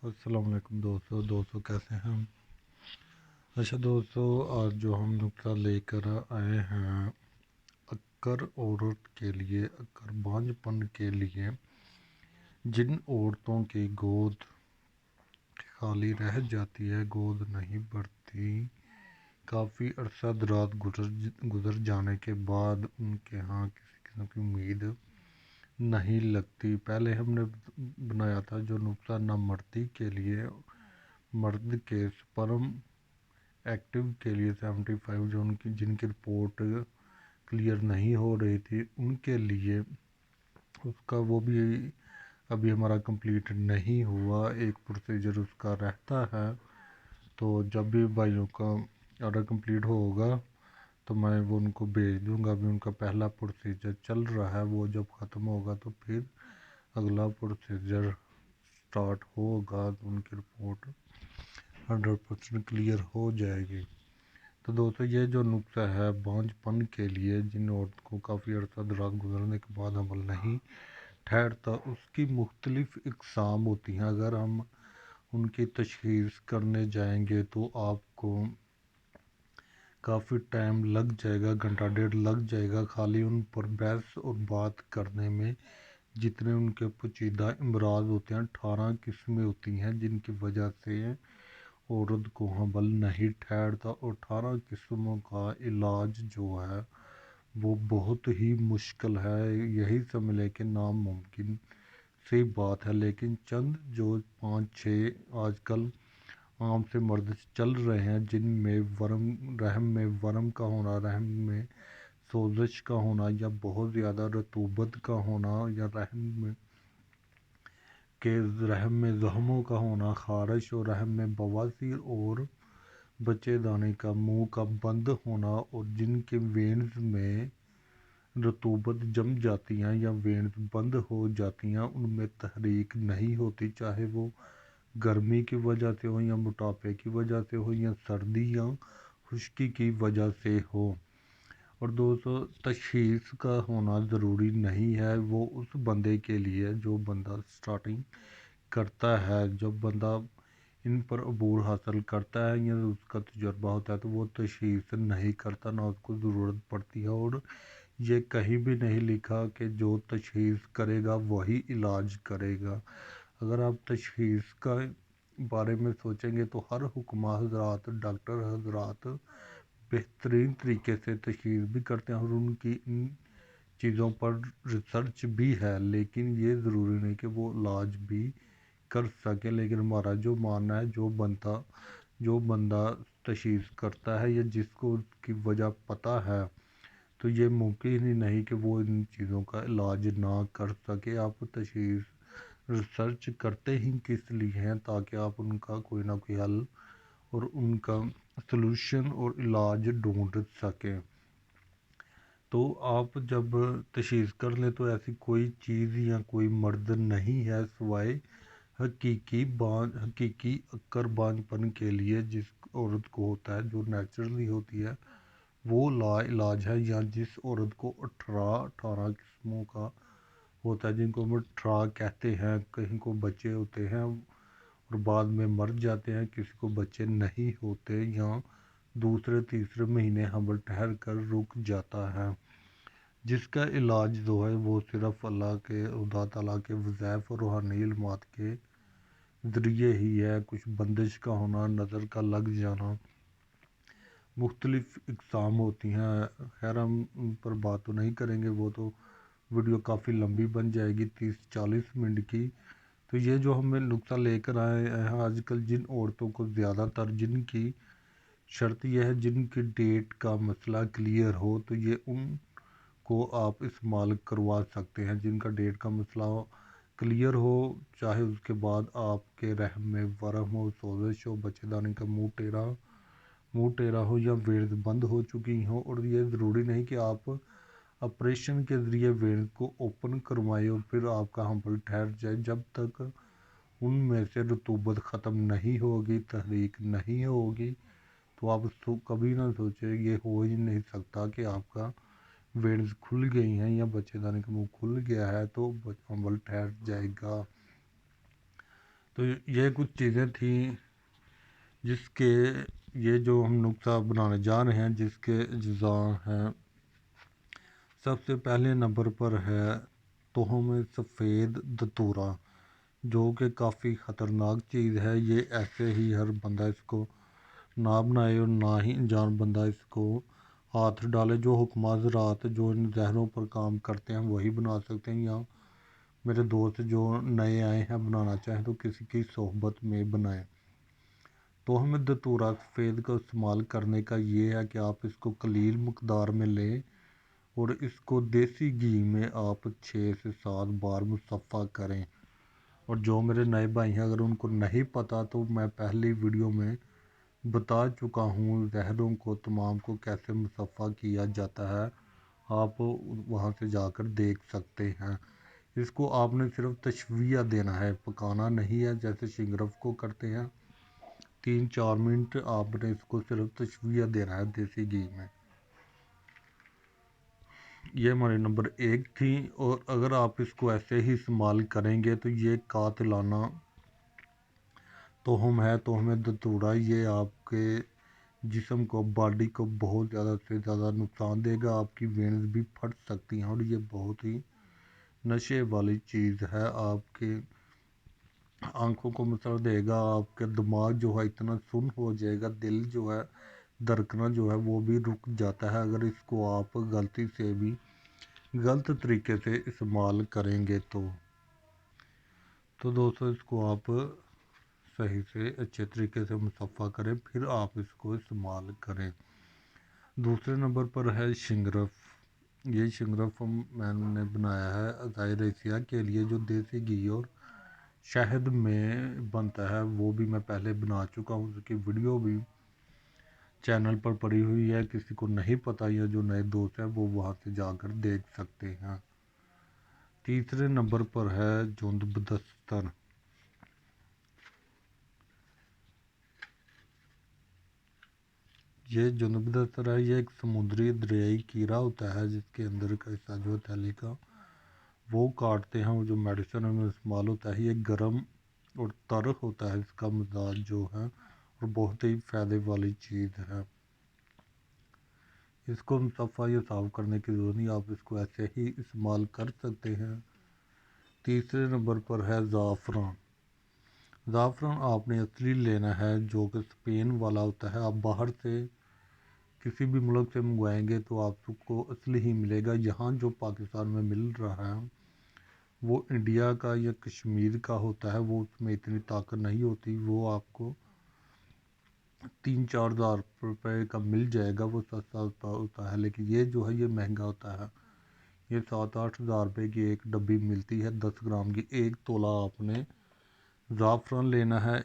السلام علیکم دوستوں کیسے ہیں ہم؟ اچھا دوستوں، آج جو ہم نقطہ لے کر آئے ہیں اکر عورت کے لیے، اکر بانجھ پن کے لیے، جن عورتوں کی گود خالی رہ جاتی ہے، گود نہیں بڑھتی، کافی عرصہ دراز گزر جانے کے بعد ان کے ہاں کسی قسم کی امید نہیں لگتی۔ پہلے ہم نے بنایا تھا جو نقطہ نامردی کے لیے، مرد کے سپرم ایکٹیو کے لیے 75 جو جن کی رپورٹ کلیئر نہیں ہو رہی تھی ان کے لیے، اس کا وہ بھی ابھی ہمارا کمپلیٹ نہیں ہوا، ایک پروسیجر اس کا رہتا ہے۔ تو جب بھی بھائیوں کا آرڈر کمپلیٹ ہوگا تو میں وہ ان کو بھیج دوں گا۔ ابھی ان کا پہلا پروسیجر چل رہا ہے، وہ جب ختم ہوگا تو پھر اگلا پروسیجر سٹارٹ ہوگا تو ان کی رپورٹ 100% کلیئر ہو جائے گی۔ تو دوستو، یہ جو نقطہ ہے بانجھ پن کے لیے، جن عورت کو کافی عرصہ دراز گزرنے کے بعد حمل نہیں ٹھہرتا، اس کی مختلف اقسام ہوتی ہیں۔ اگر ہم ان کی تشخیص کرنے جائیں گے تو آپ کو کافی ٹائم لگ جائے گا، گھنٹہ ڈیڑھ لگ جائے گا خالی ان پر بحث اور بات کرنے میں۔ جتنے ان کے پیچیدہ امراض ہوتے ہیں، 18 قسمیں ہوتی ہیں جن کی وجہ سے عورت کو حمل نہیں ٹھہرتا، اور 18 قسموں کا علاج جو ہے وہ بہت ہی مشکل ہے، یہی سمجھ لیں کہ ناممکن سی بات ہے۔ لیکن چند جو 5-6 آج کل عام سے مرض چل رہے ہیں، جن میں رحم میں ورم کا ہونا، رحم میں سوزش کا ہونا، یا بہت زیادہ رطوبت کا ہونا، یا رحم میں زخموں کا ہونا، خارش، اور رحم میں بواسیر اور بچے دانے کا منہ کا بند ہونا، اور جن کے وینز میں رطوبت جم جاتی ہیں یا وینز بند ہو جاتی ہیں، ان میں تحریک نہیں ہوتی، چاہے وہ گرمی کی وجہ سے ہو، یا موٹاپے کی وجہ سے ہو، یا سردی یا خشکی کی وجہ سے ہو۔ اور دوستو، تشخیص کا ہونا ضروری نہیں ہے، وہ اس بندے کے لیے جو بندہ سٹارٹنگ کرتا ہے۔ جب بندہ ان پر عبور حاصل کرتا ہے یا اس کا تجربہ ہوتا ہے تو وہ تشخیص نہیں کرتا، نہ اس کو ضرورت پڑتی ہے۔ اور یہ کہیں بھی نہیں لکھا کہ جو تشخیص کرے گا وہی علاج کرے گا۔ اگر آپ تشخیص کا بارے میں سوچیں گے تو ہر حکمہ حضرات، ڈاکٹر حضرات بہترین طریقے سے تشخیص بھی کرتے ہیں، اور ان کی ان چیزوں پر ریسرچ بھی ہے، لیکن یہ ضروری نہیں کہ وہ علاج بھی کر سکے۔ لیکن ہمارا جو ماننا ہے، جو بندہ تشخیص کرتا ہے یا جس کو اس کی وجہ پتہ ہے، تو یہ ممکن ہی نہیں کہ وہ ان چیزوں کا علاج نہ کر سکے۔ آپ تشخیص ریسرچ کرتے ہی کس لیے ہیں؟ تاکہ آپ ان کا کوئی نہ کوئی حل اور ان کا سلوشن اور علاج ڈھونڈ سکیں۔ تو آپ جب تشخیص کر لیں تو ایسی کوئی چیز یا کوئی مرض نہیں ہے سوائے حقیقی اکر بانجھ پن کے لیے، جس عورت کو ہوتا ہے، جو نیچرلی ہوتی ہے، وہ لا علاج ہے، یا جس عورت کو 18 قسموں کا ہوتا ہے، جن کو ہم 18 کہتے ہیں۔ کہیں کو بچے ہوتے ہیں اور بعد میں مر جاتے ہیں، کسی کو بچے نہیں ہوتے، یا دوسرے تیسرے مہینے حمل ٹھہر کر رک جاتا ہے، جس کا علاج جو ہے وہ صرف اللہ کے، خدا تعالیٰ کے وظائف اور روحانی علمات کے ذریعے ہی ہے۔ کچھ بندش کا ہونا، نظر کا لگ جانا، مختلف اقسام ہوتی ہیں۔ خیر ہم ان پر بات تو نہیں کریں گے، وہ تو ویڈیو کافی لمبی بن جائے گی، 30-40 منٹ کی۔ تو یہ جو ہمیں نقطہ لے کر آئے ہیں آج کل، جن عورتوں کو زیادہ تر، جن کی شرط یہ ہے جن کی ڈیٹ کا مسئلہ کلیئر ہو، تو یہ ان کو آپ استعمال کروا سکتے ہیں، جن کا ڈیٹ کا مسئلہ کلیئر ہو، چاہے اس کے بعد آپ کے رحم میں ورم ہو، سوزش ہو، بچے دانے کا منہ ٹیڑھا ہو، یا وینز بند ہو چکی ہوں۔ اور یہ ضروری نہیں کہ آپ آپریشن کے ذریعے وینز کو اوپن کروائیں اور پھر آپ کا حمل ٹھہر جائے۔ جب تک ان میں سے رطوبت ختم نہیں ہوگی، تحریک نہیں ہوگی، تو آپ کبھی نہ سوچیں، یہ ہو ہی نہیں سکتا کہ آپ کا وینز کھل گئی ہیں یا بچے دانے کا منہ کھل گیا ہے تو حمل ٹھہر جائے گا۔ تو یہ کچھ چیزیں تھیں جس کے یہ جو ہم نقطہ بنانے جا رہے ہیں جس کے اجزاء ہیں۔ سب سے پہلے نمبر پر ہے تہم سفید دتورا، جو کہ کافی خطرناک چیز ہے۔ یہ ایسے ہی ہر بندہ اس کو نہ بنائے اور نہ ہی انجان بندہ اس کو ہاتھ ڈالے۔ جو حکماء حضرات جو ان زہروں پر کام کرتے ہیں وہی بنا سکتے ہیں، یا میرے دوست جو نئے آئے ہیں بنانا چاہیں تو کسی کی صحبت میں بنائیں۔ تہم دتورا سفید کا استعمال کرنے کا یہ ہے کہ آپ اس کو قلیل مقدار میں لیں اور اس کو دیسی گھی میں آپ 6 سے 7 بار مصفحہ کریں۔ اور جو میرے نئے بھائی ہیں اگر ان کو نہیں پتہ تو میں پہلی ویڈیو میں بتا چکا ہوں زہروں کو تمام کو کیسے مصفحہ کیا جاتا ہے، آپ وہاں سے جا کر دیکھ سکتے ہیں۔ اس کو آپ نے صرف تشویہ دینا ہے، پکانا نہیں ہے جیسے شنگرف کو کرتے ہیں۔ 3-4 منٹ آپ نے اس کو صرف تشویہ دینا ہے دیسی گھی میں۔ یہ ہمارے نمبر 1 تھی۔ اور اگر آپ اس کو ایسے ہی استعمال کریں گے تو یہ قاتلانہ تہم ہے، تہم دتورا۔ یہ آپ کے جسم کو، باڈی کو بہت زیادہ سے زیادہ نقصان دے گا، آپ کی وینز بھی پھٹ سکتی ہیں اور یہ بہت ہی نشے والی چیز ہے۔ آپ کے آنکھوں کو مسل دے گا، آپ کا دماغ جو ہے اتنا سن ہو جائے گا، دل جو ہے دھڑکنا جو ہے وہ بھی رک جاتا ہے اگر اس کو آپ غلطی سے بھی غلط طریقے سے استعمال کریں گے تو دوستو اس کو آپ صحیح سے اچھے طریقے سے مصفحہ کریں، پھر آپ اس کو استعمال کریں۔ دوسرے نمبر پر ہے شنگرف۔ یہ شنگرف میں نے بنایا ہے عزائر ایشیا کے لیے، جو دیسی گھی اور شہد میں بنتا ہے، وہ بھی میں پہلے بنا چکا ہوں، اس کی ویڈیو بھی چینل پر پڑی ہوئی ہے۔ کسی کو نہیں پتہ یا جو نئے دوست ہیں وہ وہاں سے جا کر دیکھ سکتے ہیں۔ تیسرے نمبر پر ہے جوند بدستر۔ یہ جوند بدستر ہے، یہ ایک سمندری دریائی کیڑا ہوتا ہے جس کے اندر کا حصہ جو ہے تھیلی کا وہ کاٹتے ہیں، وہ جو میڈیسن میں استعمال ہوتا ہے۔ یہ گرم اور تر ہوتا ہے اس کا مزاج جو ہے، اور بہت ہی فائدے والی چیز ہے۔ اس کو مصفحہ یا صاف کرنے کی ضرورت نہیں، آپ اس کو ایسے ہی استعمال کر سکتے ہیں۔ تیسرے نمبر پر ہے زعفران۔ زعفران آپ نے اصلی لینا ہے جو کہ اسپین والا ہوتا ہے۔ آپ باہر سے کسی بھی ملک سے منگوائیں گے تو آپ کو اصلی ہی ملے گا۔ یہاں جو پاکستان میں مل رہا ہے وہ انڈیا کا یا کشمیر کا ہوتا ہے، وہ اس میں اتنی طاقت نہیں ہوتی، وہ آپ کو 3-4 ہزار روپے کا مل جائے گا، وہ سستا ہوتا ہے۔ لیکن یہ جو ہے یہ مہنگا ہوتا ہے، یہ 7-8 ہزار روپے کی ایک ڈبی ملتی ہے 10 گرام کی۔ 1 تولہ آپ نے زعفران لینا ہے۔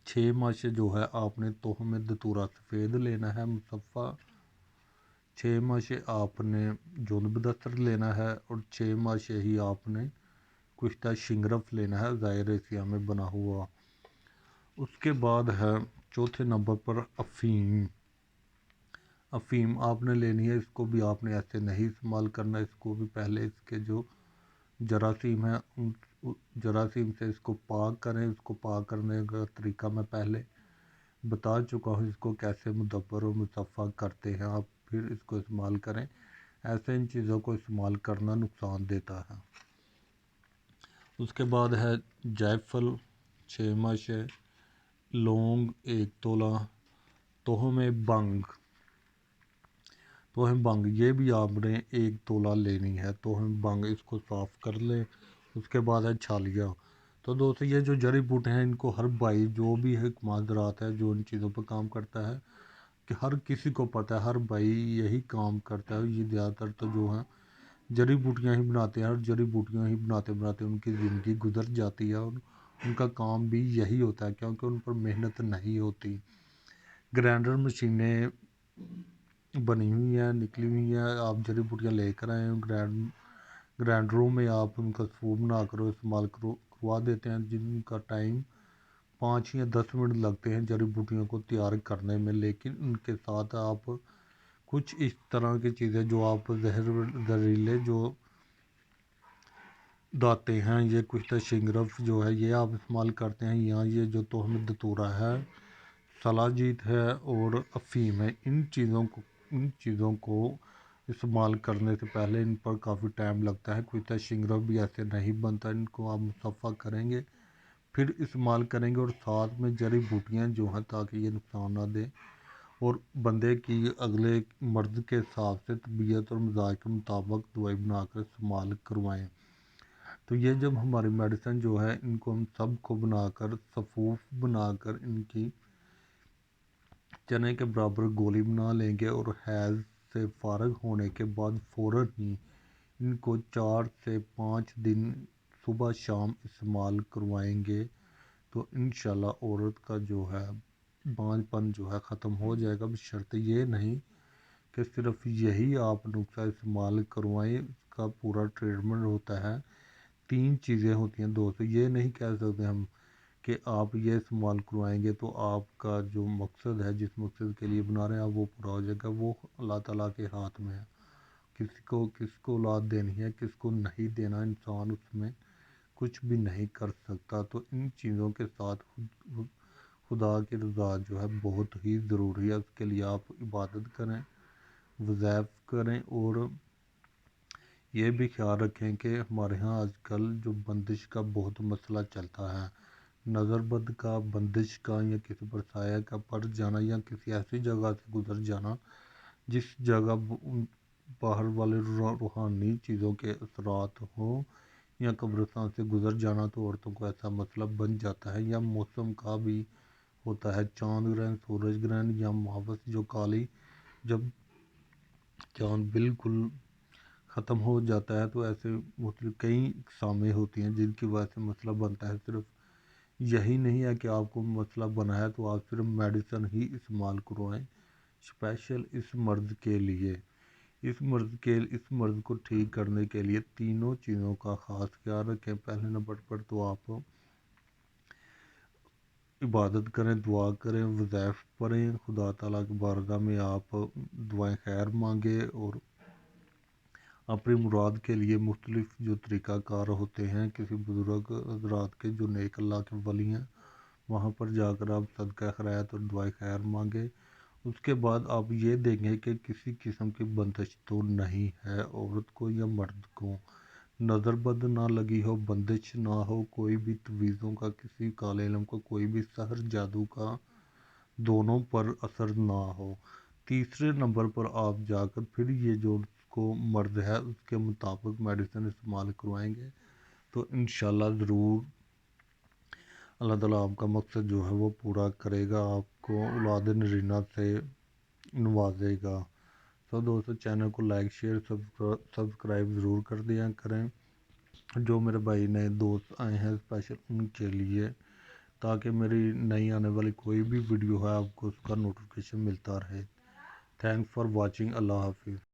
6 ماشے جو ہے آپ نے تہم دتورا سفید لینا ہے مصفحہ، 6 ماشے آپ نے جوند بدستر لینا ہے، اور 6 ماشے ہی آپ نے کشتہ شنگرف لینا ہے عزائر ایشیا میں بنا ہوا۔ اس کے بعد ہے چوتھے نمبر پر افیم۔ افیم آپ نے لینی ہے، اس کو بھی آپ نے ایسے نہیں استعمال کرنا، اس کو بھی پہلے اس کے جو جراثیم ہیں ان جراثیم سے اس کو پاک کریں۔ اس کو پاک کرنے کا طریقہ میں پہلے بتا چکا ہوں، اس کو کیسے مدبر و مصفحہ کرتے ہیں، آپ پھر اس کو استعمال کریں۔ ایسے ان چیزوں کو استعمال کرنا نقصان دیتا ہے۔ اس کے بعد ہے جائفل 6 ماشے، لونگ 1 تولہ، تہم بنگ۔ تہم بنگ یہ بھی آپ نے 1 تولہ لینی ہے تہم بنگ، اس کو صاف کر لیں۔ اس کے بعد ہے چھالیہ۔ تو دوستو یہ جو جڑی بوٹے ہیں ان کو ہر بھائی جو بھی حکماء حضرات ہے جو ان چیزوں پہ کام کرتا ہے، کہ ہر کسی کو پتہ ہے، ہر بھائی یہی کام کرتا ہے۔ یہ زیادہ تر تو جو ہیں جڑی بوٹیاں ہی بناتے ہیں، اور جڑی بوٹیاں ہی بناتے بناتے ان کی زندگی گزر جاتی ہے، اور ان کا کام بھی یہی ہوتا ہے کیونکہ ان پر محنت نہیں ہوتی۔ گرینڈر مشینیں بنی ہوئی ہیں، نکلی ہوئی ہیں، آپ جڑی بوٹیاں لے کر آئیں، گرینڈروں میں آپ ان کا سوپ بنا کر استعمال کروا دیتے ہیں، جن کا ٹائم 5 یا 10 منٹ لگتے ہیں جڑی بوٹیوں کو تیار کرنے میں۔ لیکن ان کے ساتھ آپ کچھ اس طرح کی چیزیں جو آپ زہریلے جو داتے ہیں، یہ کشتہ شنگرف جو ہے یہ آپ استعمال کرتے ہیں، یا یہ جو تہمت دتورہ ہے، سلاجیت ہے اور افیم ہے، ان چیزوں کو استعمال کرنے سے پہلے ان پر کافی ٹائم لگتا ہے۔ کشتہ شنگرف بھی ایسے نہیں بنتا، ان کو آپ مصفحہ کریں گے پھر استعمال کریں گے، اور ساتھ میں جڑی بوٹیاں جو ہیں تاکہ یہ نقصان نہ دیں، اور بندے کی اگلے مرض کے حساب سے طبیعت اور مزاج کے مطابق دوائی بنا کر استعمال کروائیں۔ تو یہ جب ہماری میڈیسن جو ہے ان کو ہم سب کو بنا کر صفوف بنا کر ان کی چنے کے برابر گولی بنا لیں گے، اور حیض سے فارغ ہونے کے بعد فوراً ہی ان کو 4 سے 5 دن صبح شام استعمال کروائیں گے، تو انشاءاللہ عورت کا جو ہے بانجھ پن جو ہے ختم ہو جائے گا، بشرط یہ نہیں کہ صرف یہی آپ نسخہ استعمال کروائیں، اس کا پورا ٹریٹمنٹ ہوتا ہے۔ 3 چیزیں ہوتی ہیں دوستو، یہ نہیں کہہ سکتے ہم کہ آپ یہ استعمال کروائیں گے تو آپ کا جو مقصد ہے، جس مقصد کے لیے بنا رہے ہیں آپ، وہ پورا ہو جائے گا۔ وہ اللہ تعالیٰ کے ہاتھ میں ہے، کس کو اولاد دینی ہے، کس کو نہیں دینا، انسان اس میں کچھ بھی نہیں کر سکتا۔ تو ان چیزوں کے ساتھ خدا کی رضا جو ہے بہت ہی ضروری ہے، اس کے لیے آپ عبادت کریں، وظائف کریں، اور یہ بھی خیال رکھیں کہ ہمارے ہاں آج کل جو بندش کا بہت مسئلہ چلتا ہے، نظر بد کا، بندش کا، یا کسی پر سایہ کا پڑ جانا، یا کسی ایسی جگہ سے گزر جانا جس جگہ باہر والے روحانی چیزوں کے اثرات ہوں، یا قبرستان سے گزر جانا، تو عورتوں کو ایسا مسئلہ بن جاتا ہے۔ یا موسم کا بھی ہوتا ہے، چاند گرہن، سورج گرہن، یا مہوس جو کالی، جب چاند بالکل ختم ہو جاتا ہے، تو ایسے مختلف کئی اقسامیں ہوتی ہیں جن کی وجہ سے مسئلہ بنتا ہے۔ صرف یہی نہیں ہے کہ آپ کو مسئلہ بنا ہے تو آپ صرف میڈیسن ہی استعمال کروائیں اسپیشل اس مرض کے لیے۔ اس مرض کو ٹھیک کرنے کے لیے تینوں چیزوں کا خاص خیال رکھیں۔ پہلے نمبر پر تو آپ عبادت کریں، دعا کریں، وظائف پڑھیں، خدا تعالیٰ کی بارگاہ میں آپ دعائیں خیر مانگیں، اور اپنی مراد کے لیے مختلف جو طریقہ کار ہوتے ہیں کسی بزرگ حضرات کے جو نیک اللہ کے ولی ہیں، وہاں پر جا کر آپ صدقہ خیرات اور دعائیں خیر مانگیں۔ اس کے بعد آپ یہ دیکھیں کہ کسی قسم کی بندش تو نہیں ہے عورت کو یا مرد کو، نظر بد نہ لگی ہو، بندش نہ ہو، کوئی بھی تعویذوں کا، کسی کالے علم کا، کوئی بھی سحر جادو کا دونوں پر اثر نہ ہو۔ تیسرے نمبر پر آپ جا کر پھر یہ جو اس کو مرض ہے اس کے مطابق میڈیسن استعمال کروائیں گے، تو انشاءاللہ ضرور اللہ تعالیٰ آپ کا مقصد جو ہے وہ پورا کرے گا، آپ کو اولاد نرینہ سے نوازے گا۔ تو دوستو چینل کو لائک، شیئر، سبسکرائب ضرور کر دیا کریں، جو میرے بھائی نئے دوست آئے ہیں اسپیشل ان کے لیے، تاکہ میری نئی آنے والی کوئی بھی ویڈیو ہے آپ کو اس کا نوٹیفیکیشن ملتا رہے۔ تھینکس فار واچنگ، اللہ حافظ۔